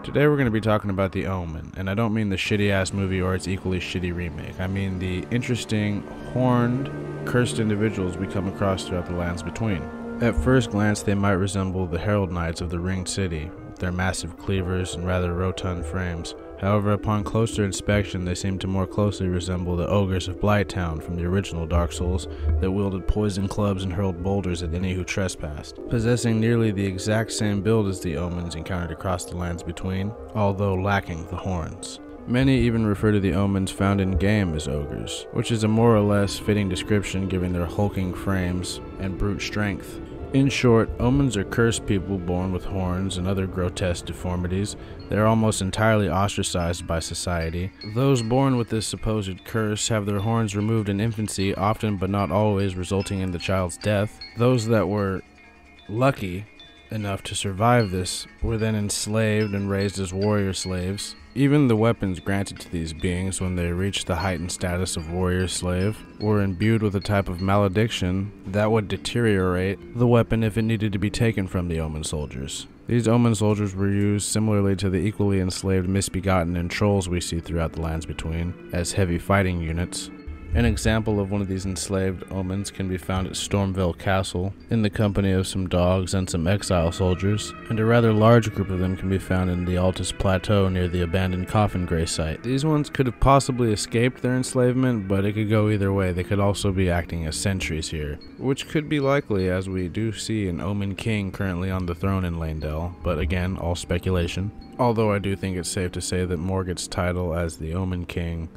Today we're going to be talking about the Omen, and I don't mean the shitty ass movie or its equally shitty remake. I mean the interesting, horned, cursed individuals we come across throughout the lands between. At first glance they might resemble the Herald Knights of the Ringed City, with their massive cleavers and rather rotund frames. However, upon closer inspection, they seem to more closely resemble the Ogres of Blighttown from the original Dark Souls that wielded poison clubs and hurled boulders at any who trespassed, possessing nearly the exact same build as the Omens encountered across the lands between, although lacking the horns. Many even refer to the Omens found in-game as Ogres, which is a more or less fitting description given their hulking frames and brute strength. In short, Omens are cursed people born with horns and other grotesque deformities. They are almost entirely ostracized by society. Those born with this supposed curse have their horns removed in infancy, often but not always resulting in the child's death. Those that were lucky enough to survive this were then enslaved and raised as warrior slaves. Even the weapons granted to these beings when they reached the heightened status of warrior slave were imbued with a type of malediction that would deteriorate the weapon if it needed to be taken from the Omen soldiers. These Omen soldiers were used similarly to the equally enslaved misbegotten and trolls we see throughout the lands between as heavy fighting units. An example of one of these enslaved Omens can be found at Stormvale Castle, in the company of some dogs and some exile soldiers, and a rather large group of them can be found in the Altus Plateau near the abandoned Coffin Grey site. These ones could have possibly escaped their enslavement, but it could go either way. They could also be acting as sentries here, which could be likely as we do see an Omen King currently on the throne in Lanedale, but again, all speculation. Although I do think it's safe to say that Morgott's title as the Omen King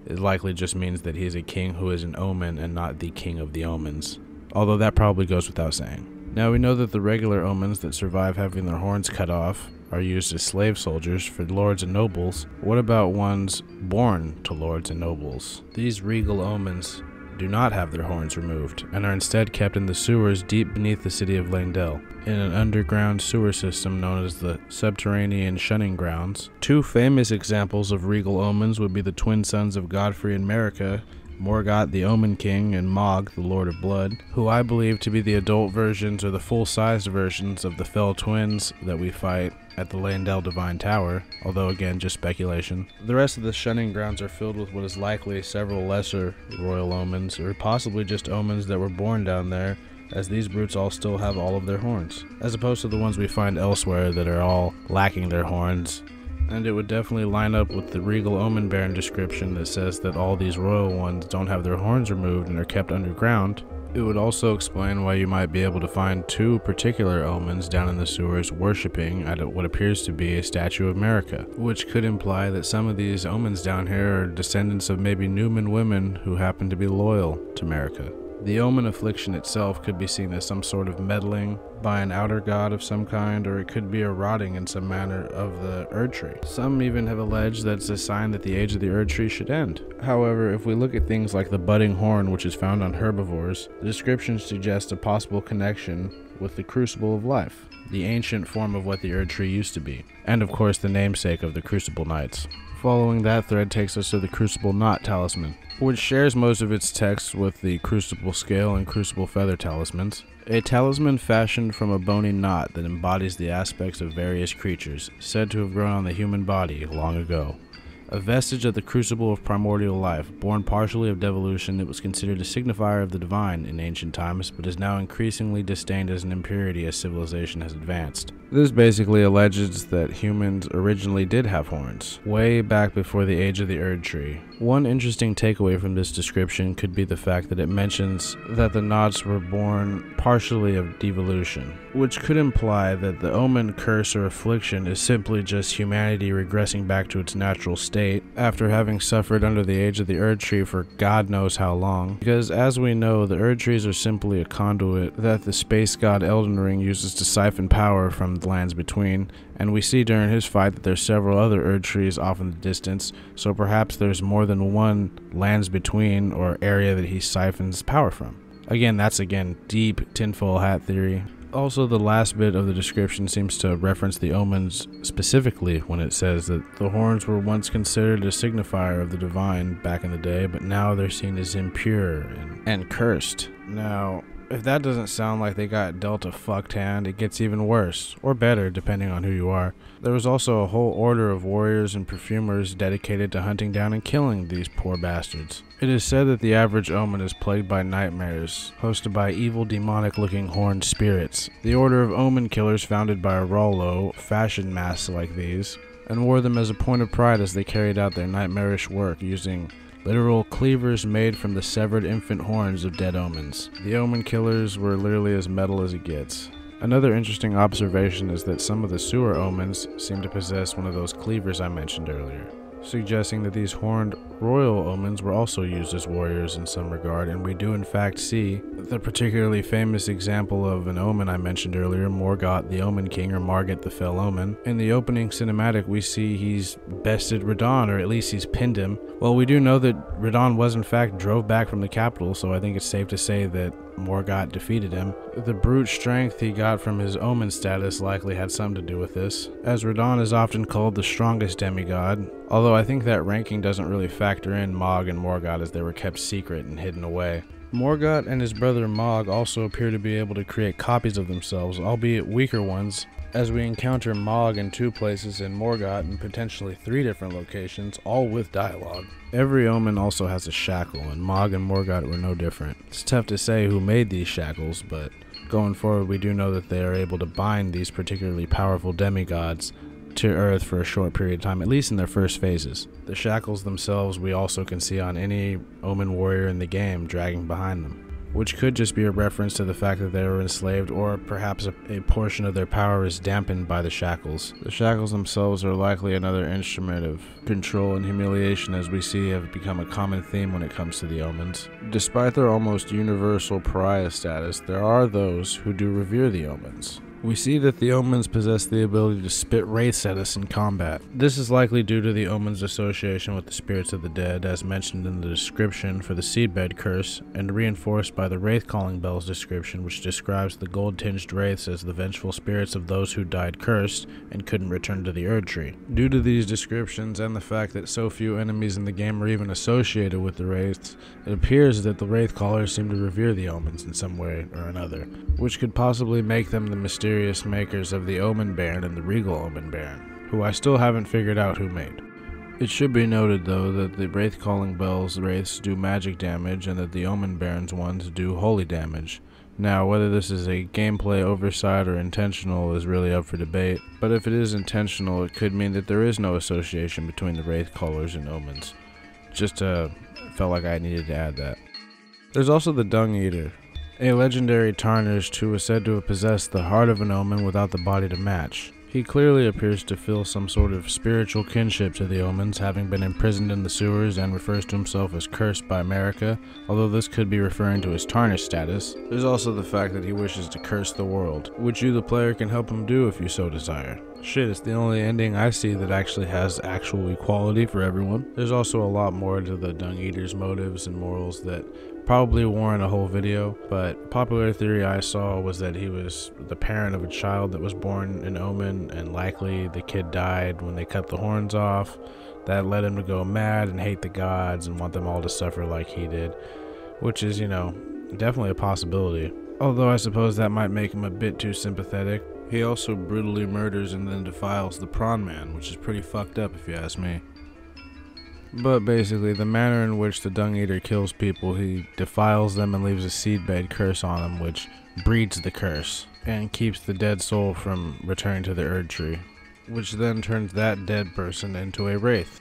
it likely just means that he is a king who is an omen and not the king of the omens, although that probably goes without saying. Now we know that the regular omens that survive having their horns cut off are used as slave soldiers for lords and nobles. What about ones born to lords and nobles? These regal omens do not have their horns removed and are instead kept in the sewers deep beneath the city of Lanedale, in an underground sewer system known as the Subterranean Shunning Grounds. Two famous examples of regal omens would be the twin sons of Godfrey and Marika, Morgott the Omen King and Mog the Lord of Blood, who I believe to be the adult versions or the full-sized versions of the fell twins that we fight at the Lanedale Divine Tower, although again just speculation. The rest of the Shunning Grounds are filled with what is likely several lesser royal omens, or possibly just omens that were born down there, as these brutes all still have all of their horns, as opposed to the ones we find elsewhere that are all lacking their horns. And it would definitely line up with the regal omen baron description that says that all these royal ones don't have their horns removed and are kept underground. It would also explain why you might be able to find two particular omens down in the sewers worshipping at what appears to be a statue of Marika, which could imply that some of these omens down here are descendants of maybe Numen women who happen to be loyal to Marika. The Omen Affliction itself could be seen as some sort of meddling by an outer god of some kind, or it could be a rotting in some manner of the Erd Tree. Some even have alleged that it's a sign that the age of the Erd Tree should end. However, if we look at things like the budding horn which is found on herbivores, the description suggests a possible connection with the Crucible of Life, the ancient form of what the Erd Tree used to be, and of course the namesake of the Crucible Knights. Following that thread takes us to the Crucible Knot Talisman, which shares most of its text with the Crucible Scale and Crucible Feather talismans. A talisman fashioned from a bony knot that embodies the aspects of various creatures, said to have grown on the human body long ago. A vestige of the crucible of primordial life, born partially of devolution, it was considered a signifier of the divine in ancient times, but is now increasingly disdained as an impurity as civilization has advanced. This basically alleges that humans originally did have horns, way back before the age of the Erd Tree. One interesting takeaway from this description could be the fact that it mentions that the knots were born partially of devolution, which could imply that the Omen curse or affliction is simply just humanity regressing back to its natural state after having suffered under the age of the Erd Tree for God knows how long, because as we know, the Erd Trees are simply a conduit that the space god Elden Ring uses to siphon power from the lands between, and we see during his fight that there's several other Erd Trees off in the distance, so perhaps there's more than one lands between or area that he siphons power from. Again, that's deep tinfoil hat theory. Also, the last bit of the description seems to reference the omens specifically when it says that the horns were once considered a signifier of the divine back in the day, but now they're seen as impure and cursed. Now, If that doesn't sound like they got dealt a fucked hand, it gets even worse, or better depending on who you are. There was also a whole order of warriors and perfumers dedicated to hunting down and killing these poor bastards. It is said that the average omen is plagued by nightmares, hosted by evil demonic-looking horned spirits. The order of Omen Killers, founded by a Rollo, fashioned masks like these, and wore them as a point of pride as they carried out their nightmarish work using literal cleavers made from the severed infant horns of dead omens. The Omen Killers were literally as metal as it gets. Another interesting observation is that some of the sewer omens seem to possess one of those cleavers I mentioned earlier, suggesting that these horned royal omens were also used as warriors in some regard, and we do in fact see the particularly famous example of an omen I mentioned earlier, Morgott the Omen King, or Margit the Fell Omen. In the opening cinematic we see he's bested Radahn, or at least he's pinned him. Well, we do know that Radahn was in fact drove back from the capital, so I think it's safe to say that Morgott defeated him. The brute strength he got from his omen status likely had something to do with this, as Radahn is often called the strongest demigod, although I think that ranking doesn't really factor in Mog and Morgott, as they were kept secret and hidden away. Morgott and his brother Mog also appear to be able to create copies of themselves, albeit weaker ones, as we encounter Mog in 2 places and Morgott in potentially 3 different locations, all with dialogue. Every omen also has a shackle, and Mog and Morgott were no different. It's tough to say who made these shackles, but going forward we do know that they are able to bind these particularly powerful demigods to Earth for a short period of time, at least in their first phases. The shackles themselves we also can see on any omen warrior in the game dragging behind them, which could just be a reference to the fact that they were enslaved, or perhaps a portion of their power is dampened by the shackles. The shackles themselves are likely another instrument of control and humiliation, as we see have become a common theme when it comes to the omens. Despite their almost universal pariah status, there are those who do revere the omens. We see that the omens possess the ability to spit wraiths at us in combat. This is likely due to the omens' association with the spirits of the dead, as mentioned in the description for the seedbed curse, and reinforced by the wraith calling bell's description, which describes the gold-tinged wraiths as the vengeful spirits of those who died cursed and couldn't return to the Erd Tree. Due to these descriptions and the fact that so few enemies in the game are even associated with the wraiths, it appears that the wraith callers seem to revere the omens in some way or another, which could possibly make them the mysterious makers of the Omen Baron and the Regal Omen Baron, who I still haven't figured out who made. It should be noted though that the Wraith Calling Bell's wraiths do magic damage and that the Omen Baron's ones do holy damage. Now, whether this is a gameplay oversight or intentional is really up for debate, but if it is intentional, it could mean that there is no association between the Wraith Callers and Omens. Just felt like I needed to add that. There's also the Dung Eater, a legendary tarnished who was said to have possessed the heart of an omen without the body to match. He clearly appears to feel some sort of spiritual kinship to the omens, having been imprisoned in the sewers, and refers to himself as cursed by America, although this could be referring to his tarnished status. There's also the fact that he wishes to curse the world, which you the player can help him do if you so desire. Shit, it's the only ending I see that actually has actual equality for everyone. There's also a lot more to the Dung Eater's motives and morals that probably warrant a whole video, but popular theory I saw was that he was the parent of a child that was born an omen, and likely the kid died when they cut the horns off. That led him to go mad and hate the gods and want them all to suffer like he did, which is, definitely a possibility. Although I suppose that might make him a bit too sympathetic. He also brutally murders and then defiles the prawn man, which is pretty fucked up if you ask me. But basically, the manner in which the Dung Eater kills people, he defiles them and leaves a seedbed curse on them, which breeds the curse and keeps the dead soul from returning to the Erd Tree, which then turns that dead person into a wraith.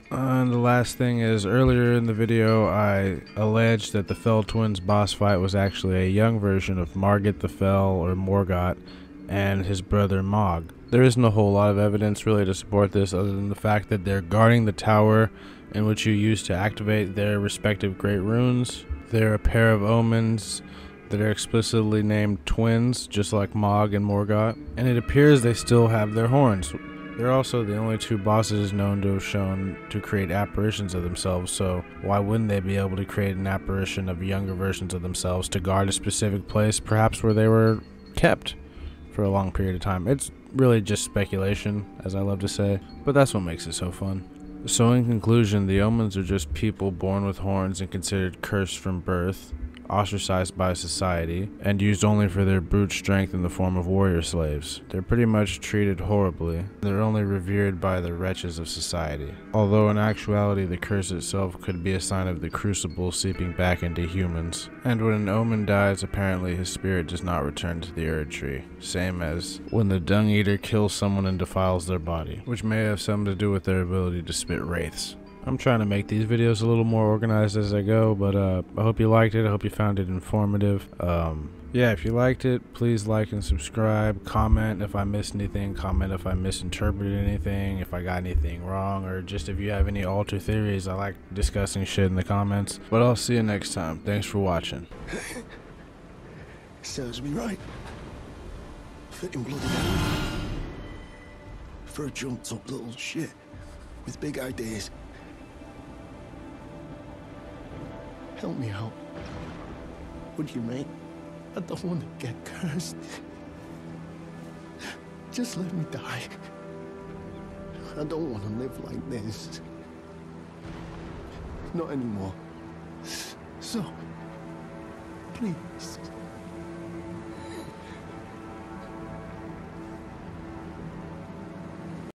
And the last thing is, earlier in the video I alleged that the Fell Twins boss fight was actually a young version of Margit the Fell, or Morgott, and his brother Mog. There isn't a whole lot of evidence really to support this, other than the fact that they're guarding the tower in which you use to activate their respective great runes. They're a pair of omens that are explicitly named twins, just like Mog and Morgott, and it appears they still have their horns. They're also the only 2 bosses known to have shown to create apparitions of themselves, so why wouldn't they be able to create an apparition of younger versions of themselves to guard a specific place, perhaps where they were kept for a long period of time? It's really just speculation, as I love to say, but that's what makes it so fun. So in conclusion, the omens are just people born with horns and considered cursed from birth, ostracized by society, and used only for their brute strength in the form of warrior slaves. They're pretty much treated horribly. They're only revered by the wretches of society. Although in actuality the curse itself could be a sign of the crucible seeping back into humans. And when an omen dies, apparently his spirit does not return to the Erd tree. Same as when the Dung Eater kills someone and defiles their body, which may have something to do with their ability to spit wraiths. I'm trying to make these videos a little more organized as I go, but I hope you liked it. I hope you found it informative. Yeah, if you liked it, please like and subscribe. Comment if I missed anything. Comment if I misinterpreted anything, if I got anything wrong, or just if you have any alter theories. I like discussing shit in the comments. But I'll see you next time. Thanks for watching. Serves me right. Fitting bloody hell. For a jumped up little shit with big ideas. Help me out. Would you, mate? I don't want to get cursed. Just let me die. I don't want to live like this. Not anymore. So, please.